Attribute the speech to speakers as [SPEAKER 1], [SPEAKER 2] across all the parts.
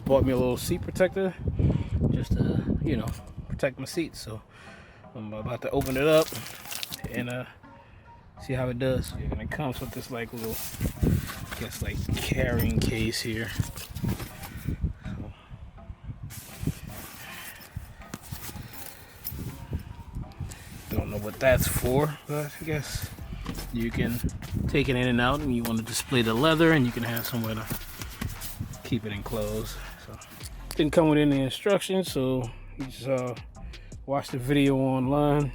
[SPEAKER 1] bought me a little seat protector just to, you know, protect my seat. So I'm about to open it up and see how it does. And it comes with this like little, I guess, like carrying case here. Don't know what that's for, but I guess you can take it in and out, and you want to display the leather, and you can have somewhere to keep it enclosed. So didn't come with any instructions, so you just watch the video online.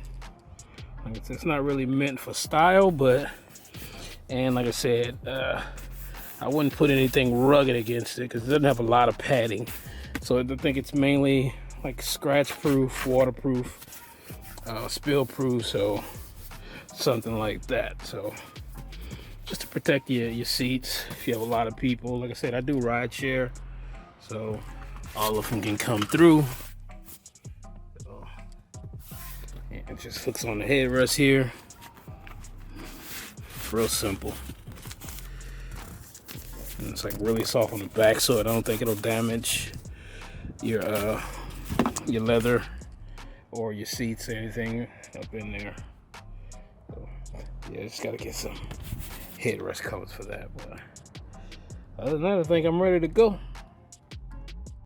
[SPEAKER 1] Like I said, it's not really meant for style, but like I said, I wouldn't put anything rugged against it because it doesn't have a lot of padding. So I think it's mainly like scratch proof, waterproof, spill proof, so something like that. So just to protect your seats if you have a lot of people. Like I said, I do ride share, so all of them can come through. So, and it just hooks on the headrest here. It's real simple. And it's like really soft on the back, so I don't think it'll damage your leather or your seats or anything up in there. So, yeah, just gotta get some headrest covers for that. But other than that, I think I'm ready to go.